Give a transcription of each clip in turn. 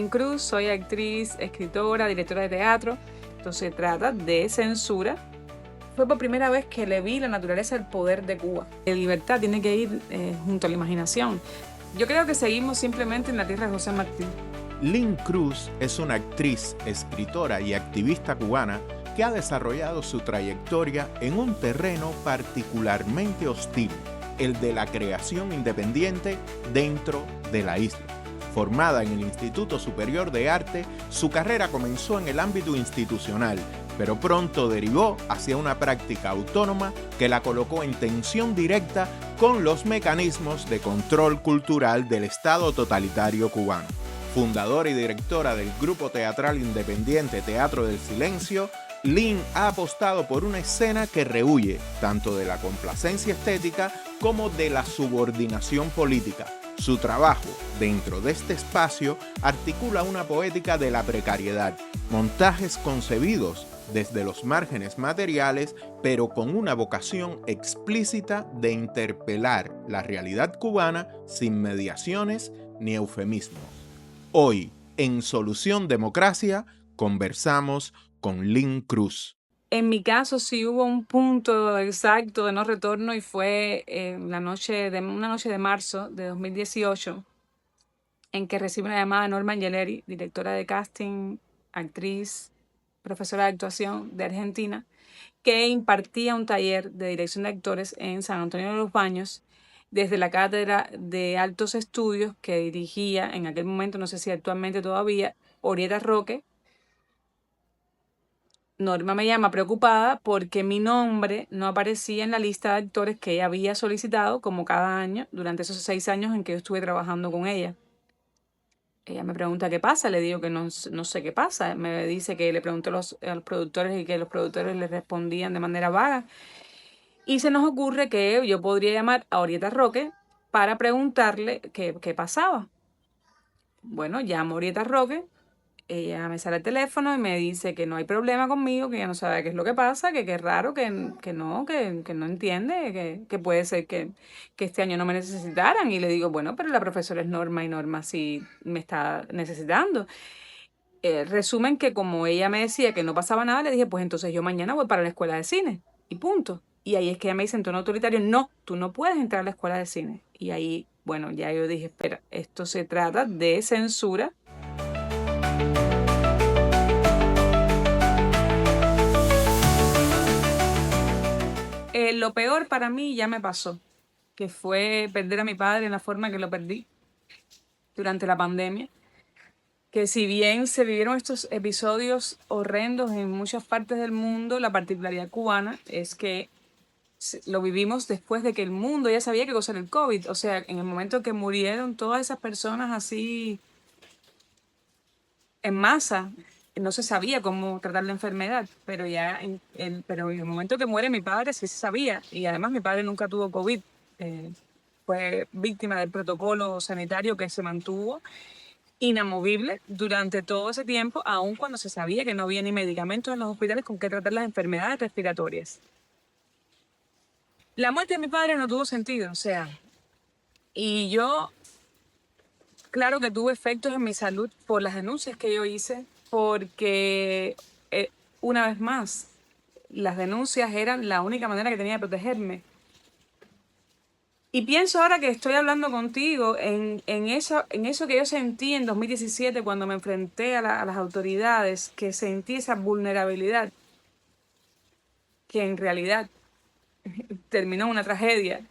Lynn Cruz, soy actriz, escritora, directora de teatro. Entonces se trata de censura. Fue por primera vez que le vi la naturaleza del poder de Cuba. La libertad tiene que ir junto a la imaginación. Yo creo que seguimos simplemente en la tierra de José Martí. Lynn Cruz es una actriz, escritora y activista cubana que ha desarrollado su trayectoria en un terreno particularmente hostil, el de la creación independiente dentro de la isla. Formada en el Instituto Superior de Arte, su carrera comenzó en el ámbito institucional, pero pronto derivó hacia una práctica autónoma que la colocó en tensión directa con los mecanismos de control cultural del Estado totalitario cubano. Fundadora y directora del grupo teatral independiente Teatro del Silencio, Lynn ha apostado por una escena que rehúye tanto de la complacencia estética como de la subordinación política. Su trabajo dentro de este espacio articula una poética de la precariedad, montajes concebidos desde los márgenes materiales, pero con una vocación explícita de interpelar la realidad cubana sin mediaciones ni eufemismos. Hoy, en Solución Democracia, conversamos con Lynn Cruz. En mi caso sí hubo un punto exacto de no retorno y fue una noche de marzo de 2018 en que recibo una llamada de Norma Angeleri, directora de casting, actriz, profesora de actuación de Argentina, que impartía un taller de dirección de actores en San Antonio de los Baños desde la cátedra de altos estudios que dirigía en aquel momento, no sé si actualmente todavía, Orieta Roque. Norma me llama preocupada porque mi nombre no aparecía en la lista de actores que ella había solicitado como cada año durante esos 6 años en que yo estuve trabajando con ella. Ella me pregunta qué pasa, le digo que no sé qué pasa. Me dice que le preguntó a los productores y que los productores le respondían de manera vaga. Y se nos ocurre que yo podría llamar a Orieta Roque para preguntarle qué pasaba. Bueno, llamo a Orieta Roque. Ella me sale el teléfono y me dice que no hay problema conmigo, que ella no sabe qué es lo que pasa, que es raro, que no entiende, que puede ser que este año no me necesitaran. Y le digo, bueno, pero la profesora es Norma y Norma sí me está necesitando. Resumen que como ella me decía que no pasaba nada, le dije, pues entonces yo mañana voy para la escuela de cine. Y punto. Y ahí es que ella me dice en tono autoritario, no, tú no puedes entrar a la escuela de cine. Y ahí, bueno, ya yo dije, espera, esto se trata de censura. Lo peor para mí ya me pasó, que fue perder a mi padre en la forma que lo perdí durante la pandemia. Que si bien se vivieron estos episodios horrendos en muchas partes del mundo, la particularidad cubana es que lo vivimos después de que el mundo ya sabía qué cosa era el COVID. O sea, en el momento que murieron todas esas personas así en masa, no se sabía cómo tratar la enfermedad, pero pero en el momento que muere mi padre sí se sabía, y además mi padre nunca tuvo COVID, fue víctima del protocolo sanitario que se mantuvo inamovible durante todo ese tiempo, aun cuando se sabía que no había ni medicamentos en los hospitales con que tratar las enfermedades respiratorias. La muerte de mi padre no tuvo sentido, o sea, y yo, claro que tuvo efectos en mi salud por las denuncias que yo hice, porque una vez más, las denuncias eran la única manera que tenía de protegerme. Y pienso ahora que estoy hablando contigo en eso que yo sentí en 2017 cuando me enfrenté a las autoridades, que sentí esa vulnerabilidad, que en realidad terminó en una tragedia,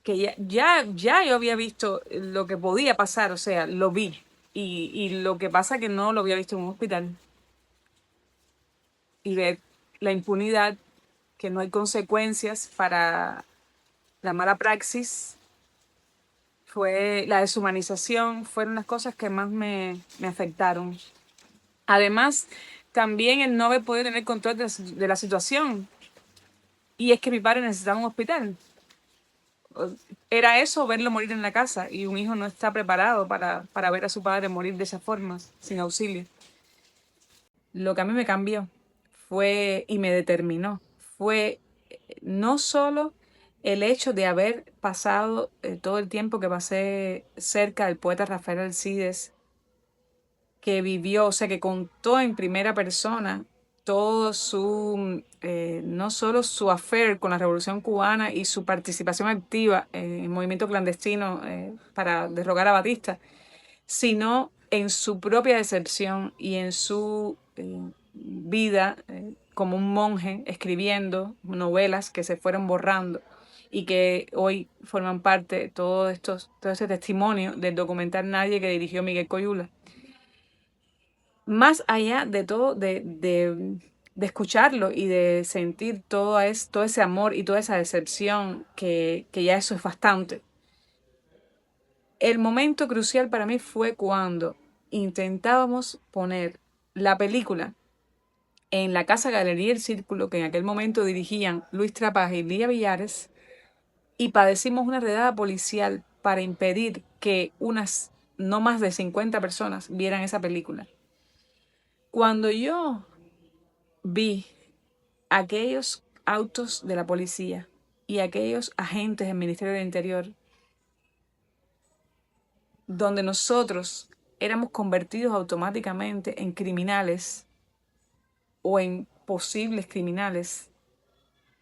que ya yo había visto lo que podía pasar, o sea, lo vi. Y lo que pasa es que no lo había visto en un hospital. Y ver la impunidad, que no hay consecuencias para la mala praxis, fue la deshumanización, fueron las cosas que más me afectaron. Además, también el no haber podido tener control de la situación. Y es que mi padre necesitaba un hospital. Era eso, verlo morir en la casa, y un hijo no está preparado para ver a su padre morir de esa forma, sin auxilio. Lo que a mí me cambió fue, y me determinó, fue no solo el hecho de haber pasado todo el tiempo que pasé cerca del poeta Rafael Alcides, que vivió, o sea, que contó en primera persona todo su, no solo su affair con la Revolución Cubana y su participación activa en el movimiento clandestino para derrocar a Batista, sino en su propia deserción y en su vida como un monje escribiendo novelas que se fueron borrando y que hoy forman parte de todo este testimonio del documental Nadie que dirigió Miguel Coyula. Más allá de todo, de escucharlo y de sentir todo ese amor y toda esa decepción, que ya eso es bastante. El momento crucial para mí fue cuando intentábamos poner la película en la Casa Galería El Círculo, que en aquel momento dirigían Luis Trapaz y Lía Villares, y padecimos una redada policial para impedir que unas no más de 50 personas vieran esa película. Cuando yo vi aquellos autos de la policía y aquellos agentes del Ministerio del Interior, donde nosotros éramos convertidos automáticamente en criminales o en posibles criminales,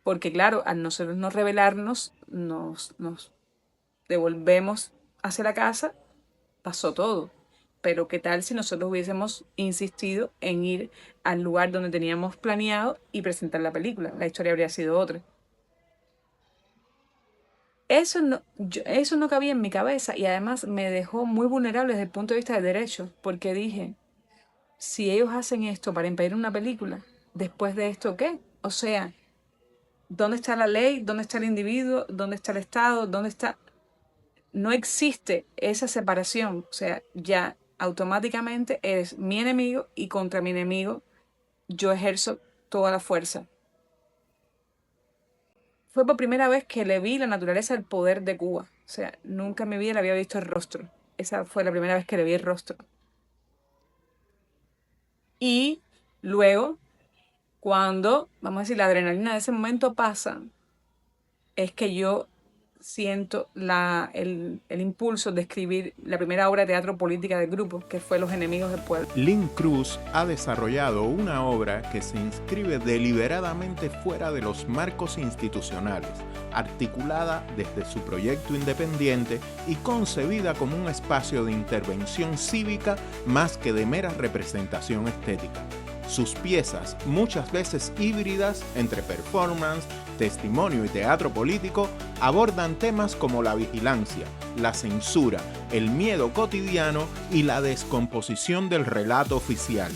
porque claro, al nosotros no rebelarnos, nos devolvemos hacia la casa, pasó todo. Pero qué tal si nosotros hubiésemos insistido en ir al lugar donde teníamos planeado y presentar la película. La historia habría sido otra. Eso no cabía en mi cabeza y además me dejó muy vulnerable desde el punto de vista del derecho, porque dije, si ellos hacen esto para impedir una película, después de esto, ¿qué? O sea, ¿dónde está la ley? ¿Dónde está el individuo? ¿Dónde está el Estado? ¿Dónde está...? No existe esa separación. O sea, ya automáticamente eres mi enemigo y contra mi enemigo yo ejerzo toda la fuerza. Fue por primera vez que le vi la naturaleza del poder de Cuba. O sea, nunca en mi vida le había visto el rostro. Esa fue la primera vez que le vi el rostro. Y luego, cuando, vamos a decir, la adrenalina de ese momento pasa, es que yo siento el impulso de escribir la primera obra de teatro política del grupo, que fue Los Enemigos del Pueblo. Lynn Cruz ha desarrollado una obra que se inscribe deliberadamente fuera de los marcos institucionales, articulada desde su proyecto independiente y concebida como un espacio de intervención cívica más que de mera representación estética. Sus piezas, muchas veces híbridas entre performance, testimonio y teatro político, abordan temas como la vigilancia, la censura, el miedo cotidiano y la descomposición del relato oficial.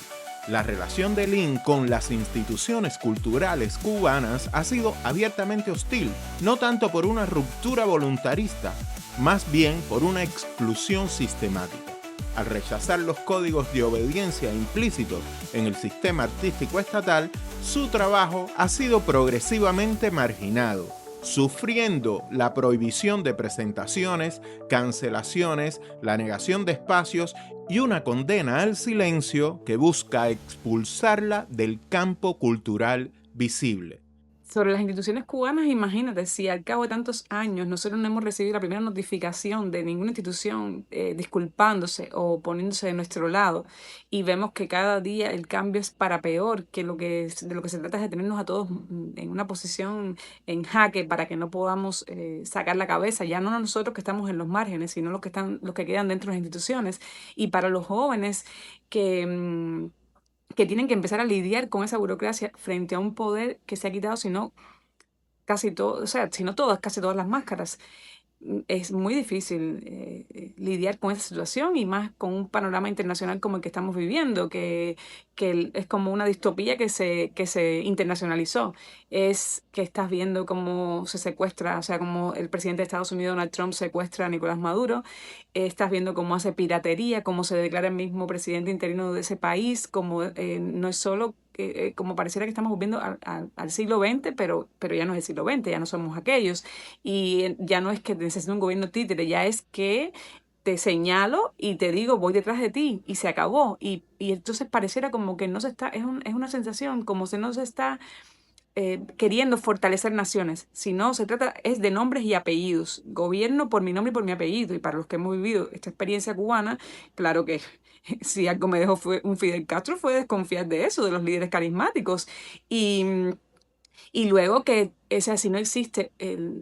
La relación de Lynn con las instituciones culturales cubanas ha sido abiertamente hostil, no tanto por una ruptura voluntarista, más bien por una exclusión sistemática. Al rechazar los códigos de obediencia implícitos en el sistema artístico estatal, su trabajo ha sido progresivamente marginado, sufriendo la prohibición de presentaciones, cancelaciones, la negación de espacios y una condena al silencio que busca expulsarla del campo cultural visible. Sobre las instituciones cubanas, imagínate, si al cabo de tantos años nosotros no hemos recibido la primera notificación de ninguna institución disculpándose o poniéndose de nuestro lado, y vemos que cada día el cambio es para peor, que de lo que se trata es de tenernos a todos en una posición en jaque para que no podamos sacar la cabeza, ya no nosotros que estamos en los márgenes, sino los que quedan dentro de las instituciones, y para los jóvenes que tienen que empezar a lidiar con esa burocracia frente a un poder que se ha quitado, si no casi todo, o sea, si no todas, casi todas las máscaras. Es muy difícil lidiar con esa situación y más con un panorama internacional como el que estamos viviendo, que es como una distopía que se internacionalizó. Es que estás viendo cómo se secuestra, o sea, cómo el presidente de Estados Unidos, Donald Trump, secuestra a Nicolás Maduro. Estás viendo cómo hace piratería, cómo se declara el mismo presidente interino de ese país, como no es solo como pareciera que estamos volviendo al siglo XX, pero ya no es el siglo XX, ya no somos aquellos. Y ya no es que necesito un gobierno títere, ya es que te señalo y te digo, voy detrás de ti, y se acabó. Y entonces pareciera como que no se está, es una sensación como si no se está queriendo fortalecer naciones, sino se trata es de nombres y apellidos. Gobierno por mi nombre y por mi apellido. Y para los que hemos vivido esta experiencia cubana, claro que si algo me dejó fue un Fidel Castro, fue desconfiar de eso, de los líderes carismáticos. Y, y luego que, o sea, si no existe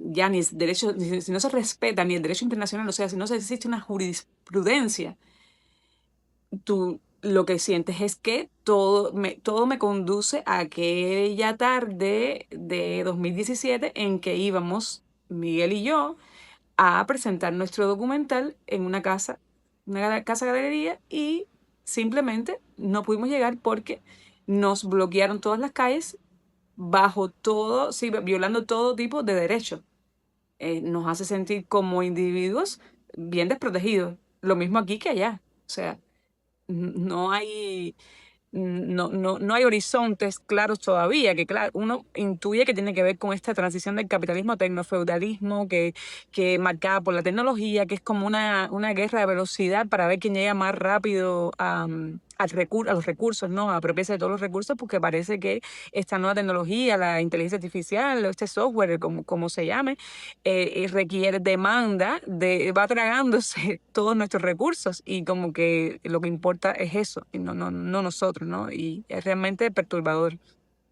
ya ni el derecho, si no se respeta ni el derecho internacional, o sea, si no se existe una jurisprudencia, tú lo que sientes es que todo me conduce a aquella tarde de 2017 en que íbamos, Miguel y yo, a presentar nuestro documental en una casa galería, y simplemente no pudimos llegar porque nos bloquearon todas las calles bajo todo, sí, violando todo tipo de derechos. Nos hace sentir como individuos bien desprotegidos. Lo mismo aquí que allá. O sea, no hay, no hay horizontes claros todavía, que claro, uno intuye que tiene que ver con esta transición del capitalismo a tecnofeudalismo, que marcada por la tecnología, que es como una guerra de velocidad para ver quién llega más rápido a los recursos, ¿no? A apropiarse de todos los recursos, porque parece que esta nueva tecnología, la inteligencia artificial, o este software, como se llame, requiere demanda, va tragándose todos nuestros recursos, y como que lo que importa es eso, y no nosotros, ¿no? Y es realmente perturbador.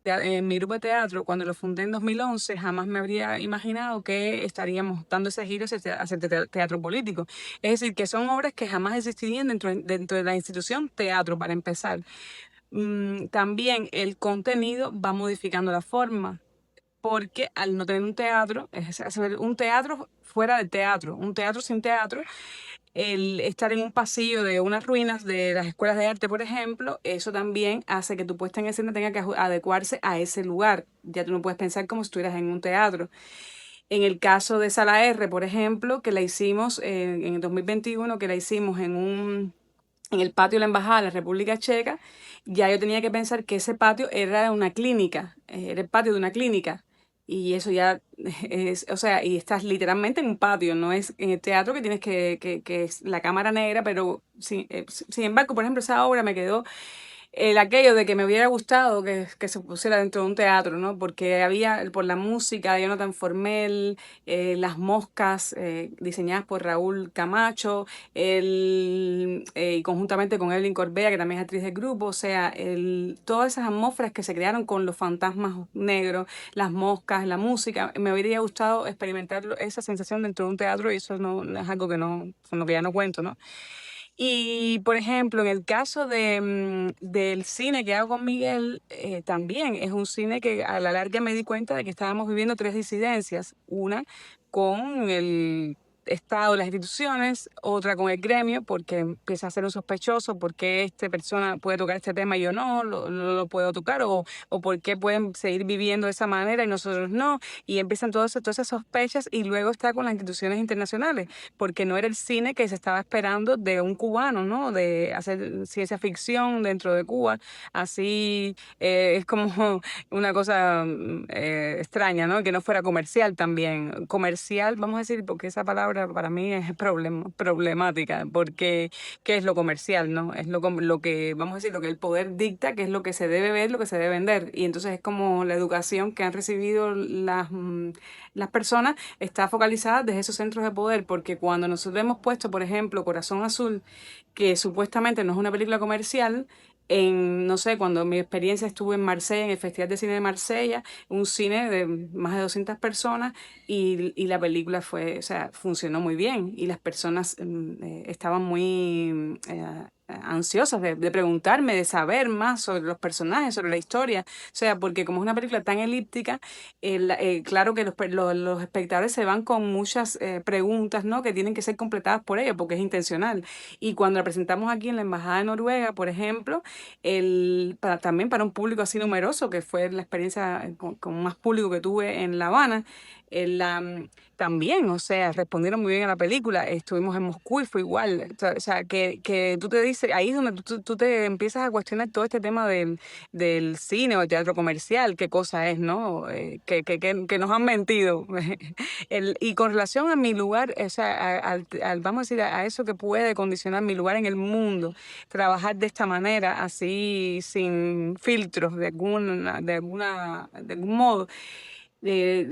En mi grupo de teatro, cuando lo fundé en 2011, jamás me habría imaginado que estaríamos dando ese giro hacia el teatro político. Es decir, que son obras que jamás existirían dentro de la institución teatro, para empezar. También el contenido va modificando la forma, porque al no tener un teatro, es hacer un teatro fuera del teatro, un teatro sin teatro, el estar en un pasillo de unas ruinas de las escuelas de arte, por ejemplo, eso también hace que tu puesta en escena tenga que adecuarse a ese lugar. Ya tú no puedes pensar como si estuvieras en un teatro. En el caso de Sala R, por ejemplo, que la hicimos en el 2021, que la hicimos en el patio de la Embajada de la República Checa, ya yo tenía que pensar que ese patio era una clínica, era el patio de una clínica. Y eso ya es, o sea, y estás literalmente en un patio, no es en el teatro que tienes que es la cámara negra, pero sin embargo, por ejemplo, esa obra me quedó aquello de que me hubiera gustado que se pusiera dentro de un teatro, ¿no? Porque había, por la música de Jonathan Formel, las moscas diseñadas por Raúl Camacho, y conjuntamente con Evelyn Corbea, que también es actriz del grupo, o sea, todas esas atmósferas que se crearon con los fantasmas negros, las moscas, la música, me hubiera gustado experimentar esa sensación dentro de un teatro, y eso no es algo que con lo que ya no cuento, ¿no? Y, por ejemplo, en el caso del cine que hago con Miguel, también es un cine que a la larga me di cuenta de que estábamos viviendo tres disidencias. Una con el Estado, las instituciones, otra con el gremio, porque empieza a ser un sospechoso, porque esta persona puede tocar este tema y yo no lo puedo tocar, o por qué pueden seguir viviendo de esa manera y nosotros no, y empiezan todas esas sospechas, y luego está con las instituciones internacionales, porque no era el cine que se estaba esperando de un cubano, ¿no? De hacer ciencia ficción dentro de Cuba. Así es como una cosa extraña, ¿no? Que no fuera comercial también. Comercial, vamos a decir, porque esa palabra para mí es problemática, porque ¿qué es lo comercial, no? Es lo que, vamos a decir, lo que el poder dicta, que es lo que se debe ver, lo que se debe vender. Y entonces es como la educación que han recibido las personas está focalizada desde esos centros de poder, porque cuando nosotros hemos puesto, por ejemplo, Corazón Azul, que supuestamente no es una película comercial, no sé, cuando mi experiencia estuve en Marsella, en el Festival de Cine de Marsella, un cine de más de 200 personas, y la película fue, o sea, funcionó muy bien, y las personas estaban muy ansiosas de preguntarme, de saber más sobre los personajes, sobre la historia, o sea, porque como es una película tan elíptica, claro que los espectadores se van con muchas preguntas, ¿no? Que tienen que ser completadas por ellos, porque es intencional. Y cuando la presentamos aquí en la Embajada de Noruega, por ejemplo, también para un público así numeroso, que fue la experiencia con más público que tuve en La Habana, También, o sea, respondieron muy bien a la película. Estuvimos en Moscú y fue igual. O sea, que tú te dices, ahí es donde tú te empiezas a cuestionar todo este tema del cine o el teatro comercial, qué cosa es, ¿no? Que nos han mentido. Y con relación a mi lugar, o sea, vamos a decir, a eso que puede condicionar mi lugar en el mundo, trabajar de esta manera, así, sin filtros, de algún modo.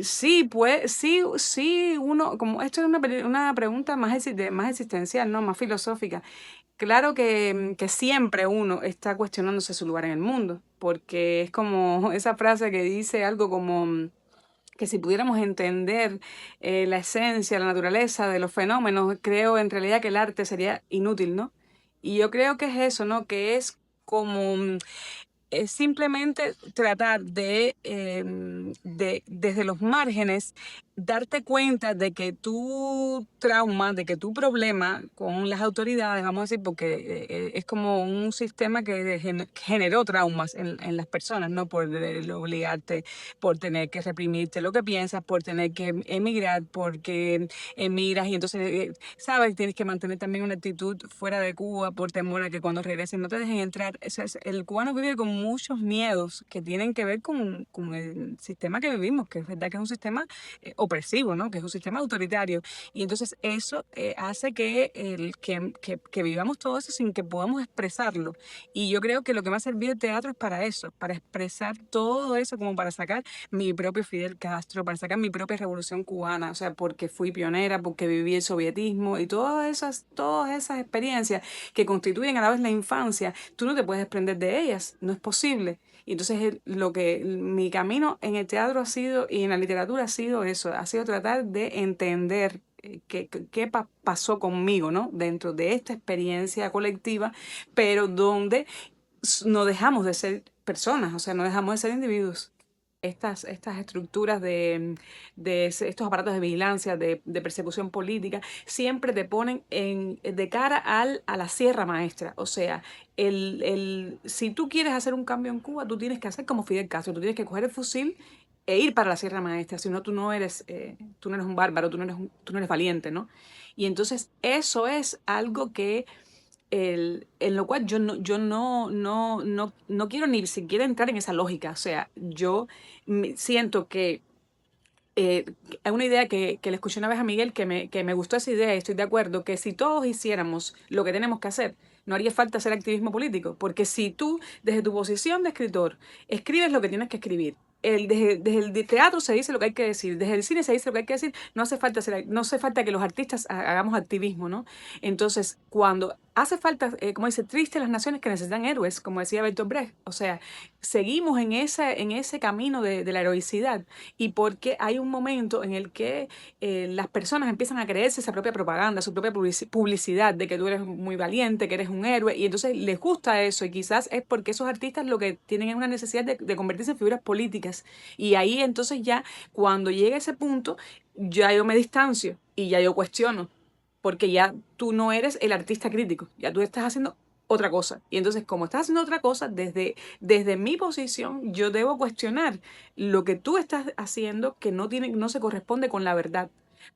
Sí, pues, sí, uno, como esto es una pregunta más existencial, ¿no? Más filosófica. Claro que siempre uno está cuestionándose su lugar en el mundo, porque es como esa frase que dice algo como que si pudiéramos entender la esencia, la naturaleza de los fenómenos, creo en realidad que el arte sería inútil, ¿no? Y yo creo que es eso, ¿no? Que es como es simplemente tratar desde los márgenes, darte cuenta de que tu trauma, de que tu problema con las autoridades, vamos a decir, porque es como un sistema que generó traumas en las personas, ¿no? Por obligarte, por tener que reprimirte lo que piensas, por tener que emigrar, porque emigras y entonces, ¿sabes? Tienes que mantener también una actitud fuera de Cuba por temor a que cuando regresen no te dejen entrar. El cubano vive con muchos miedos que tienen que ver con el sistema que vivimos, que es verdad que es un sistema opresivo, ¿no? Que es un sistema autoritario. Y entonces eso hace que vivamos todo eso sin que podamos expresarlo. Y yo creo que lo que me ha servido el teatro es para eso, para expresar todo eso, como para sacar mi propio Fidel Castro, para sacar mi propia revolución cubana, o sea, porque fui pionera, porque viví el sovietismo y todas esas experiencias que constituyen a la vez la infancia, tú no te puedes desprender de ellas, no es posible. Y entonces mi camino en el teatro ha sido y en la literatura ha sido eso, ha sido tratar de entender qué pasó conmigo, ¿no? Dentro de esta experiencia colectiva, pero donde no dejamos de ser personas, o sea, no dejamos de ser individuos. Estas estructuras estos aparatos de vigilancia, de persecución política, siempre te ponen de cara a la sierra maestra. O sea, si tú quieres hacer un cambio en Cuba, tú tienes que hacer como Fidel Castro, tú tienes que coger el fusil e ir para la sierra maestra, si no, tú no eres un bárbaro, tú no eres valiente, ¿no? Y entonces eso es algo que en lo cual yo no quiero ni siquiera entrar en esa lógica. O sea, yo siento que hay una idea que le escuché una vez a Miguel que me gustó esa idea y estoy de acuerdo, que si todos hiciéramos lo que tenemos que hacer, no haría falta hacer activismo político, porque si tú, desde tu posición de escritor, escribes lo que tienes que escribir, desde el teatro se dice lo que hay que decir, desde el cine se dice lo que hay que decir, no hace falta que los artistas hagamos activismo, ¿no? Entonces, cuando hace falta, como dice, triste las naciones que necesitan héroes, como decía Bertolt Brecht, o sea, seguimos en ese camino de la heroicidad y porque hay un momento en el que las personas empiezan a creerse esa propia propaganda, su propia publicidad de que tú eres muy valiente, que eres un héroe, y entonces les gusta eso, y quizás es porque esos artistas lo que tienen es una necesidad de convertirse en figuras políticas, y ahí entonces ya, cuando llega ese punto, ya yo me distancio y ya yo cuestiono, porque ya tú no eres el artista crítico, ya tú estás haciendo otra cosa. Y entonces, como estás haciendo otra cosa, desde mi posición, yo debo cuestionar lo que tú estás haciendo que no se corresponde con la verdad.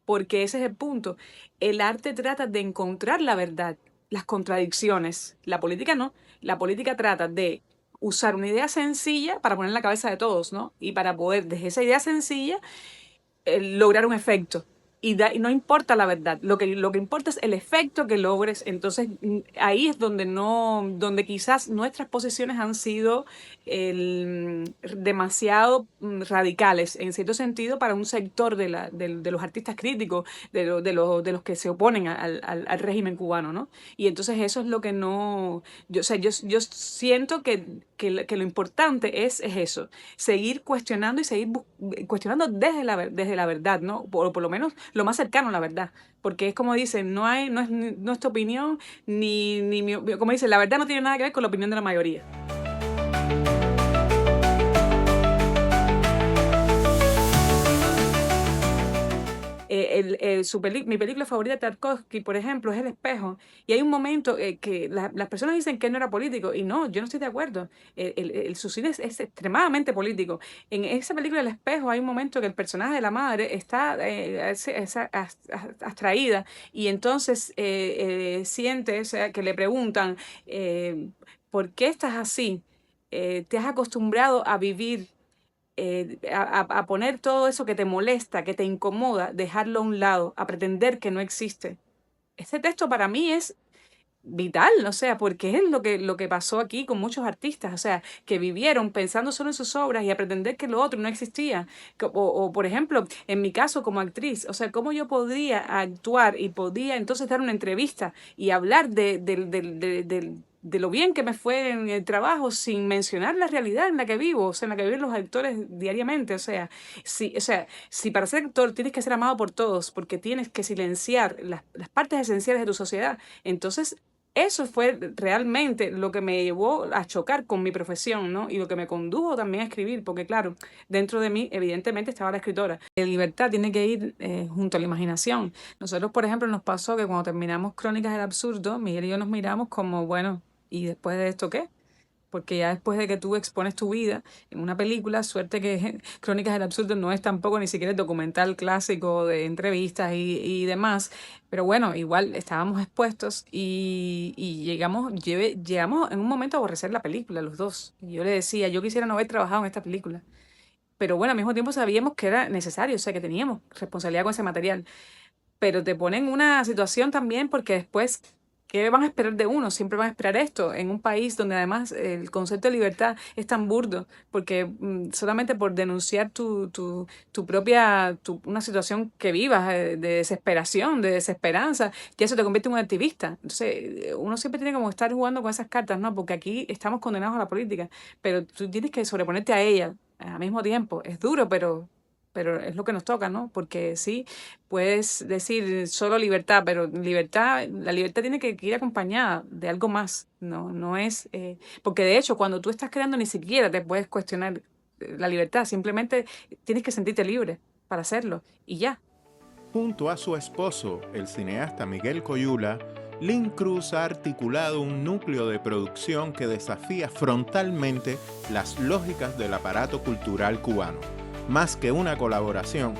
Porque ese es el punto. El arte trata de encontrar la verdad, las contradicciones. La política no. La política trata de usar una idea sencilla para poner en la cabeza de todos, ¿no? Y para poder, desde esa idea sencilla, lograr un efecto. Y no importa la verdad, lo que importa es el efecto que logres. Entonces ahí es donde quizás nuestras posiciones han sido demasiado radicales, en cierto sentido, para un sector de los artistas críticos, de los que se oponen al régimen cubano, ¿no? Y entonces eso es lo que no... O sea, yo siento que lo importante es eso, seguir cuestionando y seguir cuestionando desde la verdad, ¿no? Por lo menos lo más cercano a la verdad. Porque es como dicen, no es nuestra opinión, como dicen, la verdad no tiene nada que ver con la opinión de la mayoría. mi película favorita de Tarkovsky, por ejemplo, es El espejo. Y hay un momento que las personas dicen que él no era político. Y no, yo no estoy de acuerdo. Su cine es extremadamente político. En esa película El espejo hay un momento que el personaje de la madre está abstraída y entonces siente, o sea, que le preguntan, ¿por qué estás así? ¿Te has acostumbrado a vivir, a poner todo eso que te molesta, que te incomoda, dejarlo a un lado, a pretender que no existe? Este texto para mí es vital, o sea, porque es lo que pasó aquí con muchos artistas, o sea, que vivieron pensando solo en sus obras y a pretender que lo otro no existía. Por ejemplo, en mi caso como actriz, o sea, cómo yo podría actuar y podía entonces dar una entrevista y hablar de lo bien que me fue en el trabajo sin mencionar la realidad en la que vivo, o sea, en la que viven los actores diariamente, o sea, si para ser actor tienes que ser amado por todos, porque tienes que silenciar las partes esenciales de tu sociedad, entonces eso fue realmente lo que me llevó a chocar con mi profesión, ¿no? Y lo que me condujo también a escribir, porque claro, dentro de mí evidentemente estaba la escritora. La libertad tiene que ir junto a la imaginación. Nosotros, por ejemplo, nos pasó que cuando terminamos Crónicas del Absurdo, Miguel y yo nos miramos como, bueno, ¿y después de esto qué? Porque ya después de que tú expones tu vida en una película, suerte que Crónicas del Absurdo no es tampoco ni siquiera el documental clásico de entrevistas y demás, pero bueno, igual estábamos expuestos y llegamos en un momento a aborrecer la película, los dos. Y yo le decía, yo quisiera no haber trabajado en esta película, pero bueno, al mismo tiempo sabíamos que era necesario, o sea, que teníamos responsabilidad con ese material, pero te ponen en una situación también porque después, ¿qué van a esperar de uno? Siempre van a esperar esto en un país donde además el concepto de libertad es tan burdo, porque solamente por denunciar una situación que vivas de desesperación, de desesperanza, ya eso te convierte en un activista. Entonces, uno siempre tiene como estar jugando con esas cartas, ¿no? Porque aquí estamos condenados a la política, pero tú tienes que sobreponerte a ella al mismo tiempo. Es duro, pero es lo que nos toca, ¿no? Porque sí, puedes decir solo libertad, pero la libertad tiene que ir acompañada de algo más, no es, porque de hecho cuando tú estás creando ni siquiera te puedes cuestionar la libertad, simplemente tienes que sentirte libre para hacerlo y ya. Junto a su esposo, el cineasta Miguel Coyula, Lynn Cruz ha articulado un núcleo de producción que desafía frontalmente las lógicas del aparato cultural cubano. Más que una colaboración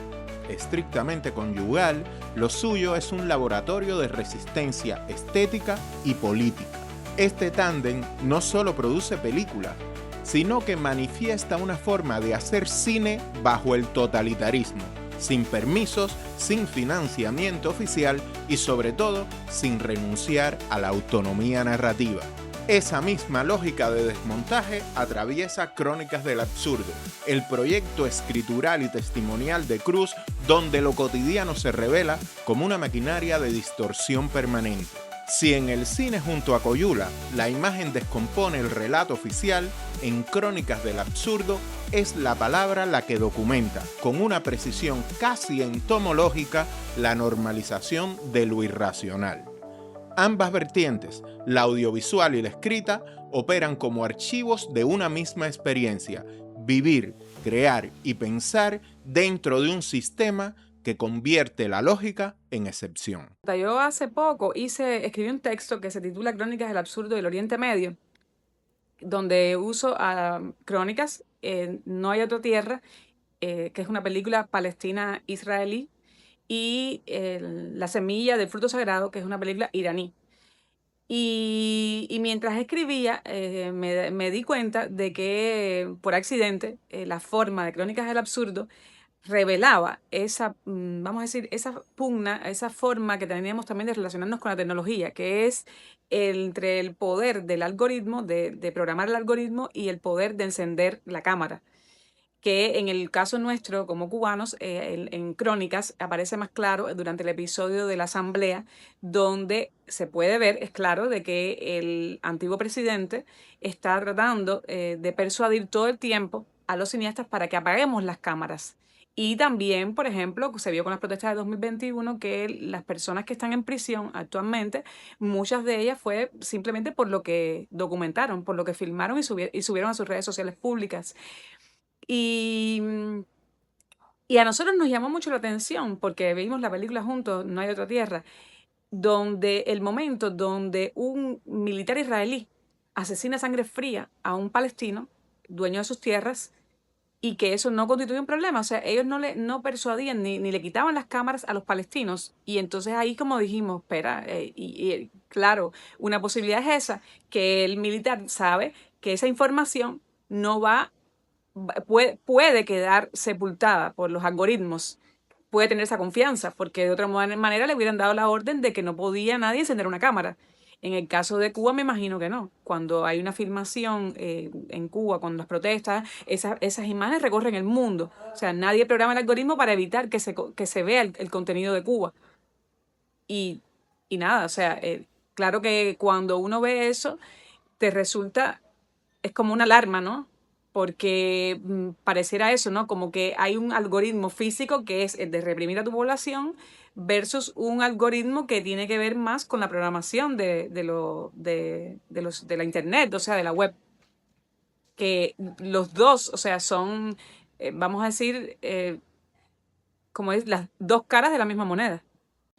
estrictamente conyugal, lo suyo es un laboratorio de resistencia estética y política. Este tándem no solo produce películas, sino que manifiesta una forma de hacer cine bajo el totalitarismo, sin permisos, sin financiamiento oficial y sobre todo sin renunciar a la autonomía narrativa. Esa misma lógica de desmontaje atraviesa Crónicas del Absurdo, el proyecto escritural y testimonial de Cruz donde lo cotidiano se revela como una maquinaria de distorsión permanente. Si en el cine junto a Coyula la imagen descompone el relato oficial, en Crónicas del Absurdo es la palabra la que documenta, con una precisión casi entomológica, la normalización de lo irracional. Ambas vertientes, la audiovisual y la escrita, operan como archivos de una misma experiencia, vivir, crear y pensar dentro de un sistema que convierte la lógica en excepción. Yo hace poco escribí un texto que se titula Crónicas del Absurdo del Oriente Medio, donde uso Crónicas, No hay otra tierra, que es una película palestina-israelí, y La semilla del fruto sagrado, que es una película iraní. Y mientras escribía, me di cuenta de que por accidente la forma de Crónicas del Absurdo revelaba vamos a decir, esa pugna, esa forma que teníamos también de relacionarnos con la tecnología, que es entre el poder del algoritmo, de programar el algoritmo y el poder de encender la cámara, que en el caso nuestro como cubanos, en Crónicas aparece más claro durante el episodio de la Asamblea, donde se puede ver, es claro, de que el antiguo presidente está tratando de persuadir todo el tiempo a los cineastas para que apaguemos las cámaras. Y también, por ejemplo, se vio con las protestas de 2021 que las personas que están en prisión actualmente, muchas de ellas fue simplemente por lo que documentaron, por lo que filmaron y subieron a sus redes sociales públicas. Y, Y a nosotros nos llamó mucho la atención porque vimos la película juntos, No hay otra tierra, donde el momento donde un militar israelí asesina a sangre fría a un palestino, dueño de sus tierras, y que eso no constituye un problema. O sea, ellos no persuadían ni le quitaban las cámaras a los palestinos. Y entonces ahí como dijimos, espera, claro, una posibilidad es esa, que el militar sabe que esa información no puede quedar sepultada por los algoritmos, puede tener esa confianza, porque de otra manera le hubieran dado la orden de que no podía nadie encender una cámara. En el caso de Cuba me imagino que no. Cuando hay una filmación en Cuba, cuando las protestas, esas imágenes recorren el mundo. O sea, nadie programa el algoritmo para evitar que se vea el contenido de Cuba. Y, y nada, o sea, claro que cuando uno ve eso, te resulta, es como una alarma, ¿no? Porque pareciera eso, ¿no? Como que hay un algoritmo físico que es el de reprimir a tu población versus un algoritmo que tiene que ver más con la programación de la internet, o sea, de la web. Que los dos, o sea, son, vamos a decir, como es las dos caras de la misma moneda.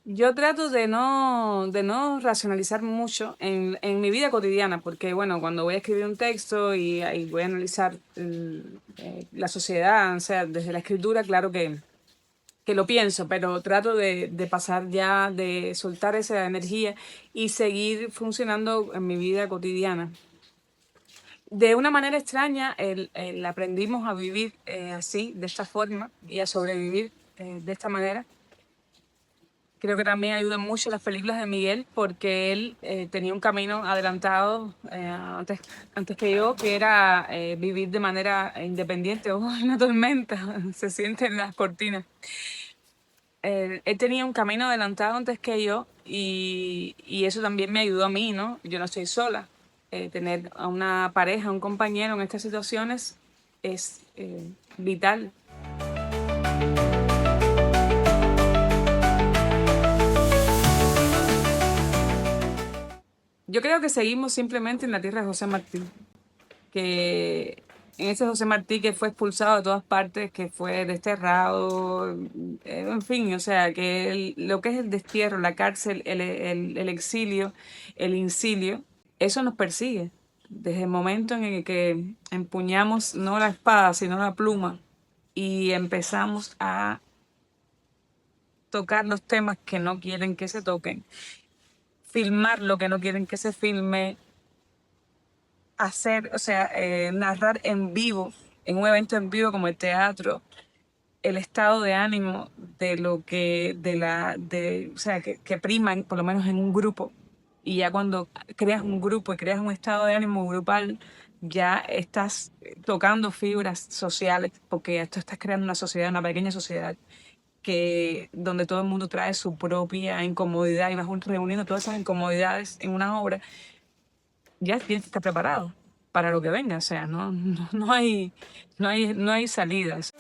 Yo trato de no racionalizar mucho en mi vida cotidiana, porque bueno, cuando voy a escribir un texto y voy a analizar la sociedad, o sea, desde la escritura, claro que lo pienso, pero trato de pasar ya, de soltar esa energía y seguir funcionando en mi vida cotidiana. De una manera extraña, aprendimos a vivir así, de esta forma, y a sobrevivir de esta manera. Creo que también ayudan mucho las películas de Miguel porque él tenía un camino adelantado antes que yo, que era vivir de manera independiente. ¡Oh, una tormenta! Se sienten las cortinas. Él tenía un camino adelantado antes que yo y eso también me ayudó a mí, ¿no? Yo no estoy sola. Tener a una pareja, un compañero en estas situaciones es vital. Yo creo que seguimos simplemente en la tierra de José Martí, que en ese José Martí que fue expulsado de todas partes, que fue desterrado, en fin, o sea, que lo que es el destierro, la cárcel, el exilio, el incilio, eso nos persigue. Desde el momento en el que empuñamos no la espada, sino la pluma y empezamos a tocar los temas que no quieren que se toquen, filmar lo que no quieren que se filme, hacer, o sea, narrar en vivo, en un evento en vivo como el teatro, el estado de ánimo de lo que, o sea, que prima, por lo menos en un grupo. Y ya cuando creas un grupo y creas un estado de ánimo grupal, ya estás tocando fibras sociales, porque ya tú estás creando una sociedad, una pequeña sociedad, donde todo el mundo trae su propia incomodidad y vas reuniendo todas esas incomodidades en una obra. Ya tienes que estar preparado para lo que venga, o sea, no hay salidas.